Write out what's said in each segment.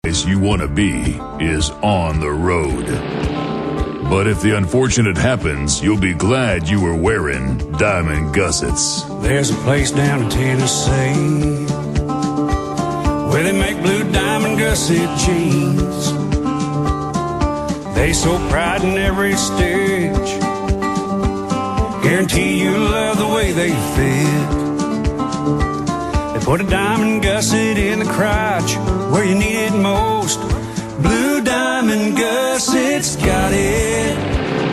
you want to be is on the road. But if the unfortunate happens, you'll be glad you were wearing diamond gussets. There's a place down in Tennessee where they make blue diamond gusset jeans. They so pride in every stitch, guarantee you love the way they fit. They put a diamond gusset in the crotch where you need it most. Blue diamond gussets got it,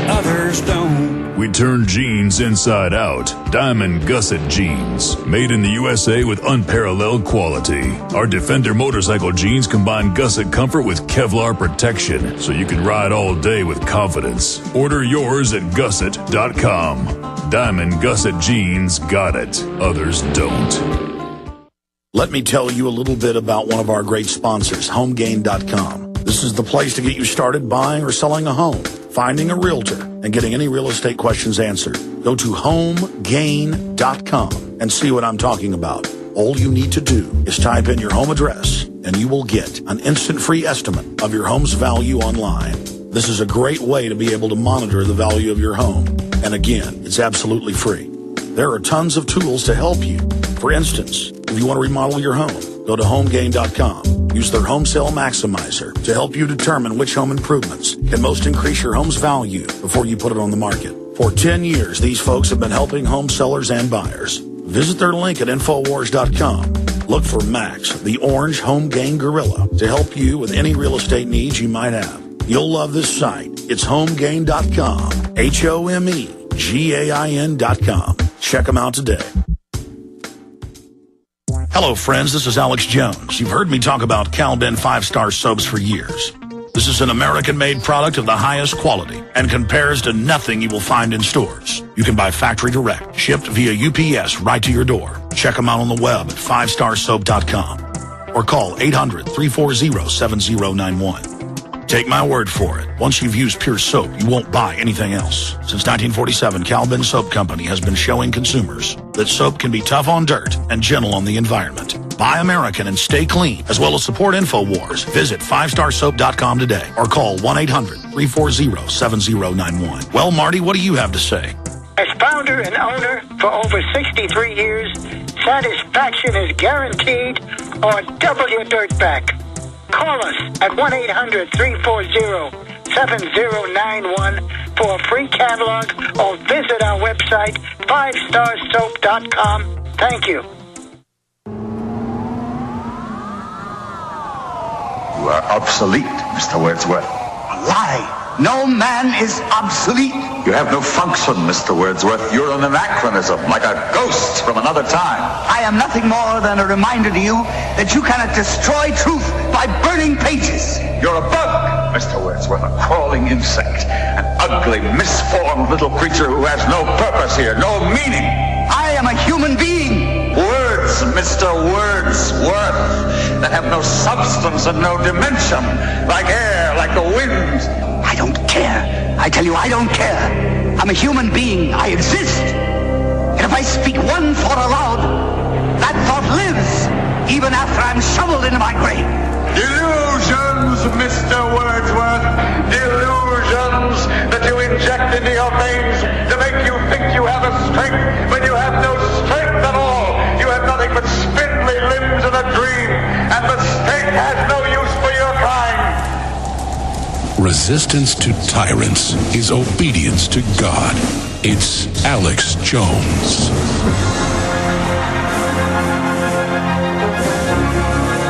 others don't. We turn jeans inside out. Diamond gusset jeans, made in the USA with unparalleled quality. Our Defender motorcycle jeans combine gusset comfort with Kevlar protection, so you can ride all day with confidence. Order yours at gusset.com. Diamond gusset jeans got it, others don't. Let me tell you a little bit about one of our great sponsors, HomeGain.com. This is the place to get you started buying or selling a home, finding a realtor, and getting any real estate questions answered. Go to HomeGain.com and see what I'm talking about. All you need to do is type in your home address, and you will get an instant free estimate of your home's value online. This is a great way to be able to monitor the value of your home. And again, it's absolutely free. There are tons of tools to help you. For instance, if you want to remodel your home, go to HomeGain.com. Use their Home Sale Maximizer to help you determine which home improvements can most increase your home's value before you put it on the market. For 10 years, these folks have been helping home sellers and buyers. Visit their link at Infowars.com. Look for Max, the orange Home Gain Gorilla, to help you with any real estate needs you might have. You'll love this site. It's HomeGain.com. HomeGain.com. Check them out today. Hello, friends. This is Alex Jones. You've heard me talk about Cal-Ben 5-star soaps for years. This is an American-made product of the highest quality and compares to nothing you will find in stores. You can buy factory direct, shipped via UPS right to your door. Check them out on the web at 5starsoap.com or call 800-340-7091. Take my word for it. Once you've used Pure Soap, you won't buy anything else. Since 1947, Cal-Ben Soap Company has been showing consumers that soap can be tough on dirt and gentle on the environment. Buy American and stay clean, as well as support InfoWars. Visit 5starsoap.com today or call 1-800-340-7091. Well, Marty, what do you have to say? As founder and owner for over 63 years, satisfaction is guaranteed or double your dirt back. Call us at 1-800-340-7091 for a free catalog or visit our website, 5starsoap.com. Thank you. You are obsolete, Mr. Wordsworth. A lie. No man is obsolete. You have no function, Mr. Wordsworth. You're an anachronism, like a ghost from another time. I am nothing more than a reminder to you that you cannot destroy truth by burning pages. You're a bug, Mr. Wordsworth, a crawling insect, an ugly, misformed little creature who has no purpose here, no meaning. I am a human being. Words, Mr. Wordsworth, that have no substance and no dimension, like air, like the wind. I don't care. I tell you, I don't care. I'm a human being. I exist. And if I speak one thought aloud, that thought lives, even after I'm shoveled into my grave. Delusions, Mr. Wordsworth. Delusions that you inject into your veins to make you think you have a strength when you have no strength at all. You have nothing but spindly limbs and a dream, and the state has no use for your kind. Resistance to tyrants is obedience to God. It's Alex Jones.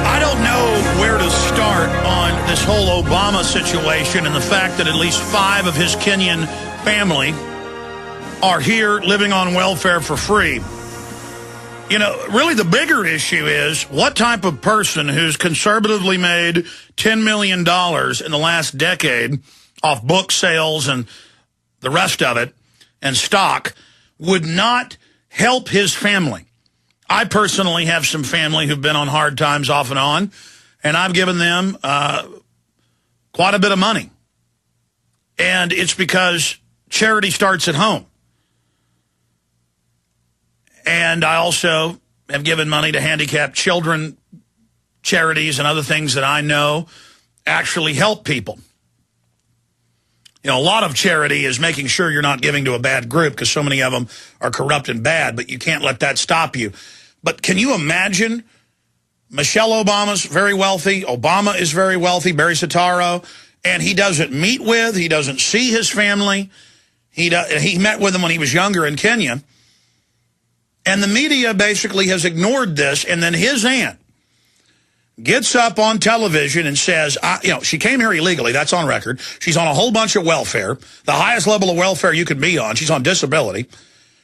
I don't know where to start on this whole Obama situation and the fact that at least 5 of his Kenyan family are here living on welfare for free. You know, really the bigger issue is what type of person who's conservatively made $10 million in the last decade off book sales and the rest of it and stock would not help his family. I personally have some family who've been on hard times off and on, and I've given them quite a bit of money. And it's because charity starts at home. And I also have given money to handicapped children charities and other things that I know actually help people. You know, a lot of charity is making sure you're not giving to a bad group because so many of them are corrupt and bad, but you can't let that stop you. But can you imagine Michelle Obama's very wealthy, Obama is very wealthy, Barry Soetoro, and he doesn't meet with, he doesn't see his family. He met with them when he was younger in Kenya. And the media basically has ignored this, and then his aunt gets up on television and says, you know, she came here illegally. That's on record. She's on a whole bunch of welfare, the highest level of welfare you could be on. She's on disability.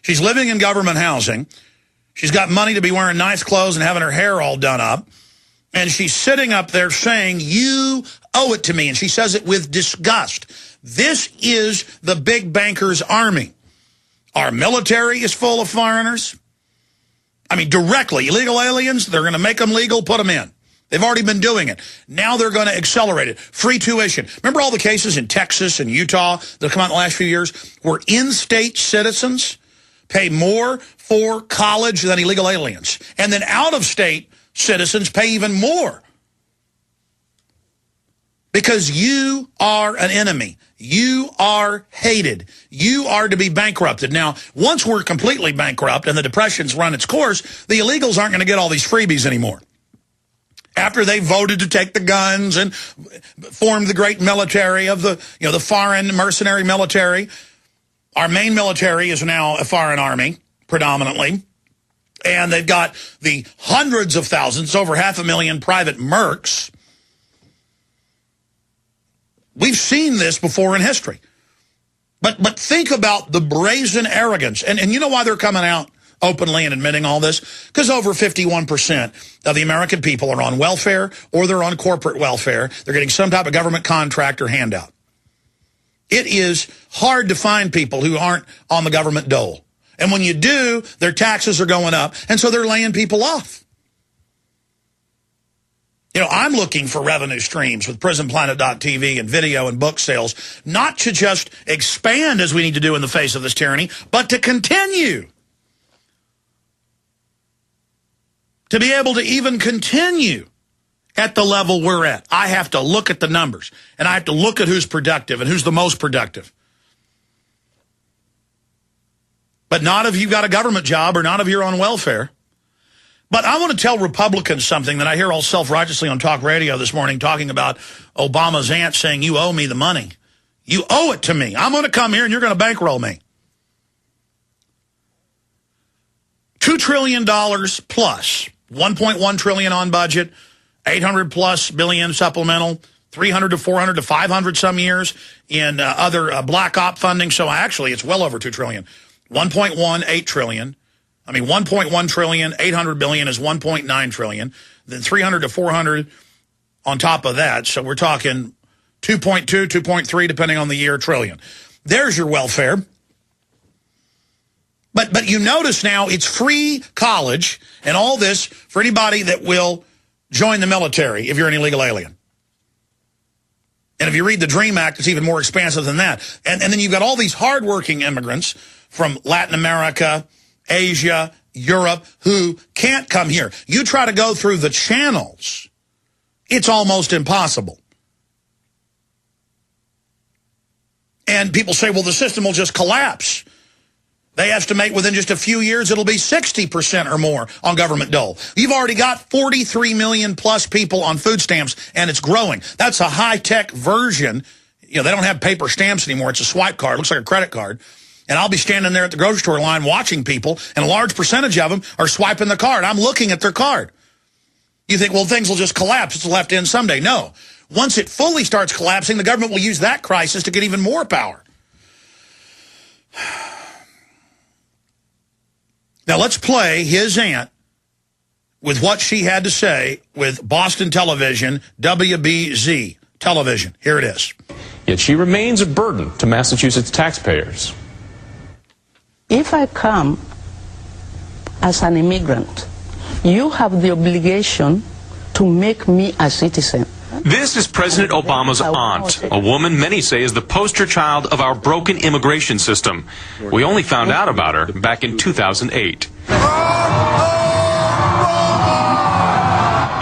She's living in government housing. She's got money to be wearing nice clothes and having her hair all done up. And she's sitting up there saying, you owe it to me. And she says it with disgust. This is the big bankers' army. Our military is full of foreigners. I mean, directly, illegal aliens, they're going to make them legal, put them in. They've already been doing it. Now they're going to accelerate it. Free tuition. Remember all the cases in Texas and Utah that have come out in the last few years where in-state citizens pay more for college than illegal aliens. And then out-of-state citizens pay even more. Because you are an enemy. You are hated. You are to be bankrupted. Now, once we're completely bankrupt and the Depression's run its course, the illegals aren't going to get all these freebies anymore. After they voted to take the guns and form the great military of the, you know, the foreign mercenary military, our main military is now a foreign army, predominantly. And they've got the hundreds of thousands, over 500,000 private mercs. We've seen this before in history. But think about the brazen arrogance. And you know why they're coming out openly and admitting all this? Because over 51% of the American people are on welfare or they're on corporate welfare. They're getting some type of government contract or handout. It is hard to find people who aren't on the government dole. And when you do, their taxes are going up, and so they're laying people off. You know, I'm looking for revenue streams with prisonplanet.tv and video and book sales, not to just expand as we need to do in the face of this tyranny, but to continue. To be able to even continue at the level we're at. I have to look at the numbers, and I have to look at who's productive and who's the most productive. But not if you've got a government job or not if you're on welfare. But I want to tell Republicans something that I hear all self-righteously on talk radio this morning talking about Obama's aunt saying, you owe me the money. You owe it to me. I'm going to come here and you're going to bankroll me. $2 trillion plus, $1.1 trillion on budget, 800 plus billion supplemental, 300 to 400 to 500 some years in other black op funding. So actually it's well over 2 trillion. 1.18 trillion. I mean, 1.1 trillion, 800 billion is 1.9 trillion. Then 300 to 400 on top of that. So we're talking 2.2, 2.3, depending on the year, trillion. There's your welfare. But you notice now it's free college and all this for anybody that will join the military if you're an illegal alien. And if you read the DREAM Act, it's even more expansive than that. And then you've got all these hardworking immigrants from Latin America, Asia, Europe, who can't come here. You try to go through the channels, it's almost impossible. And people say, well, the system will just collapse. They estimate within just a few years it'll be 60% or more on government dole. You've already got 43 million plus people on food stamps, and it's growing. That's a high-tech version. You know, they don't have paper stamps anymore. It's a swipe card. It looks like a credit card. And I'll be standing there at the grocery store line watching people, and a large percentage of them are swiping the card. I'm looking at their card. You think, well, things will just collapse. It's left in someday. No. Once it fully starts collapsing, the government will use that crisis to get even more power. Now, let's play his aunt with what she had to say with Boston television, WBZ television. Here it is. Yet she remains a burden to Massachusetts taxpayers. If I come as an immigrant, you have the obligation to make me a citizen. This is President Obama's aunt, a woman many say is the poster child of our broken immigration system. We only found out about her back in 2008.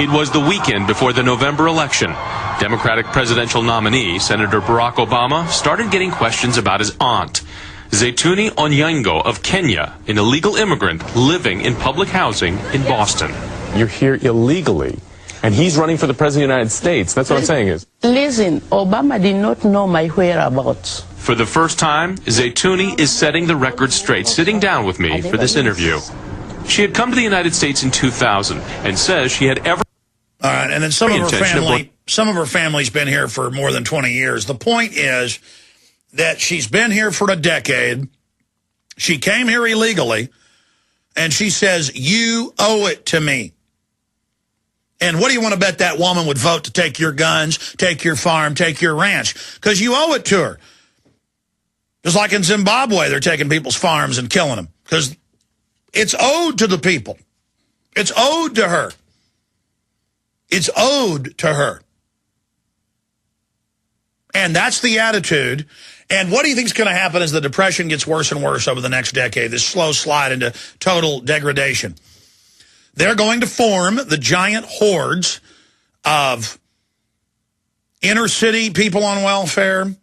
It was the weekend before the November election. Democratic presidential nominee, Senator Barack Obama, started getting questions about his aunt. Zaytuni Onyango of Kenya, an illegal immigrant living in public housing in Boston. You're here illegally, and he's running for the President of the United States. That's what I'm saying is. Listen, Obama did not know my whereabouts. For the first time, Zaytuni is setting the record straight, sitting down with me for this interview. She had come to the United States in 2000 and says she had ever... All right, and then some of her family's been here for more than 20 years. The point is that she's been here for a decade. She came here illegally, and she says, you owe it to me. And what do you want to bet that woman would vote to take your guns, take your farm, take your ranch? Because you owe it to her. Just like in Zimbabwe, they're taking people's farms and killing them. Because it's owed to the people. It's owed to her. It's owed to her. And that's the attitude. And what do you think is going to happen as the Depression gets worse and worse over the next decade, this slow slide into total degradation? They're going to form the giant hordes of inner city people on welfare,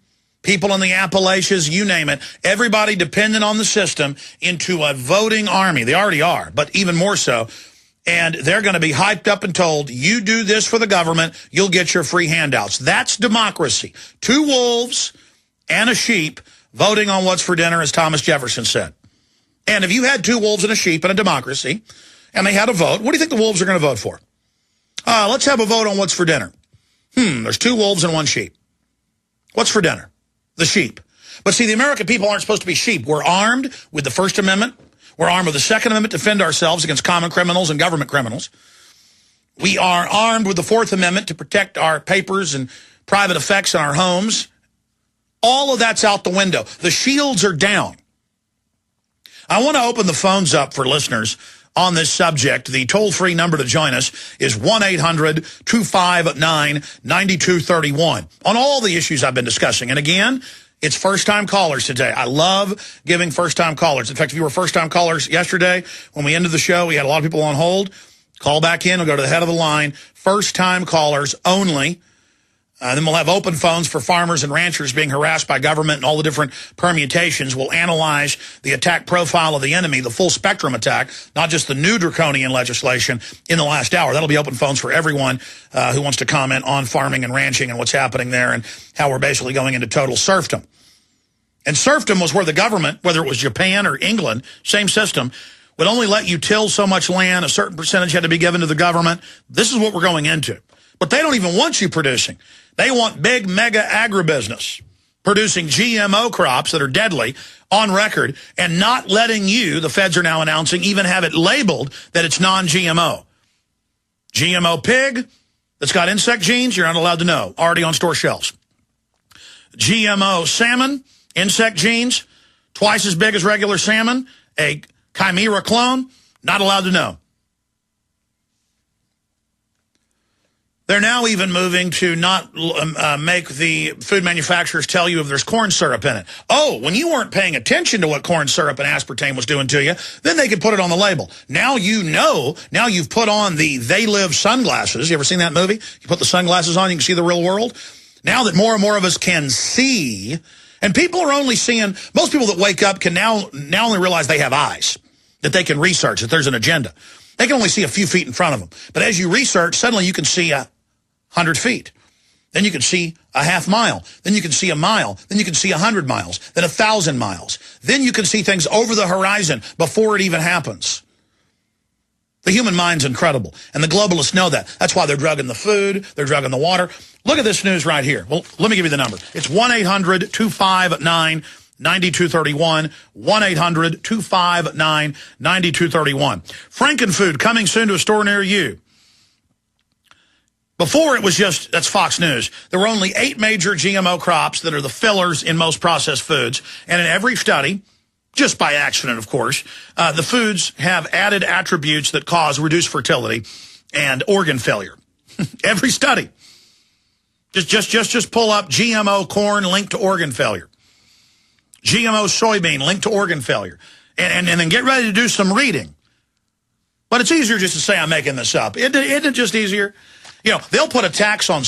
people in the Appalachians, you name it, everybody dependent on the system into a voting army. They already are, but even more so. And they're going to be hyped up and told, you do this for the government, you'll get your free handouts. That's democracy. 2 wolves and a sheep voting on what's for dinner, as Thomas Jefferson said. And if you had 2 wolves and a sheep in a democracy, and they had a vote, what do you think the wolves are going to vote for? Let's have a vote on what's for dinner. There's 2 wolves and 1 sheep. What's for dinner? The sheep. But see, the American people aren't supposed to be sheep. We're armed with the First Amendment. We're armed with the Second Amendment to defend ourselves against common criminals and government criminals. We are armed with the Fourth Amendment to protect our papers and private effects in our homes. All of that's out the window. The shields are down. I want to open the phones up for listeners on this subject. The toll-free number to join us is 1-800-259-9231 on all the issues I've been discussing. And again, it's first-time callers today. I love giving first-time callers. In fact, if you were first-time callers yesterday, when we ended the show, we had a lot of people on hold. Call back in. We'll go to the head of the line. First-time callers only. Then we'll have open phones for farmers and ranchers being harassed by government and all the different permutations. We'll analyze the attack profile of the enemy, the full spectrum attack, not just the new draconian legislation in the last hour. That'll be open phones for everyone who wants to comment on farming and ranching and what's happening there and how we're basically going into total serfdom. And serfdom was where the government, whether it was Japan or England, same system, would only let you till so much land. A certain percentage had to be given to the government. This is what we're going into. But they don't even want you producing. They want big mega agribusiness producing GMO crops that are deadly on record and not letting you, the feds are now announcing, even have it labeled that it's non-GMO. GMO pig that's got insect genes, you're not allowed to know, already on store shelves. GMO salmon, insect genes, twice as big as regular salmon, a chimera clone, not allowed to know. They're now even moving to not make the food manufacturers tell you if there's corn syrup in it. Oh, when you weren't paying attention to what corn syrup and aspartame was doing to you, then they could put it on the label. Now you know, now you've put on the They Live sunglasses. You ever seen that movie? You put the sunglasses on, you can see the real world. Now that more and more of us can see, and people are only seeing, most people that wake up can now only realize they have eyes, that they can research, that there's an agenda. They can only see a few feet in front of them. But as you research, suddenly you can see 100 feet. Then you can see a half mile. Then you can see a mile. Then you can see 100 miles. Then 1,000 miles. Then you can see things over the horizon before it even happens. The human mind's incredible. And the globalists know that. That's why they're drugging the food. They're drugging the water. Look at this news right here. Well, let me give you the number. It's 1-800-259-9231. 1-800-259-9231. Frankenfood coming soon to a store near you. Before it was just, that's Fox News, there were only 8 major GMO crops that are the fillers in most processed foods. And in every study, just by accident, of course, the foods have added attributes that cause reduced fertility and organ failure. Every study. Just pull up GMO corn linked to organ failure. GMO soybean linked to organ failure. And then get ready to do some reading. But it's easier just to say I'm making this up. Isn't it just easier? You know, they'll put a tax on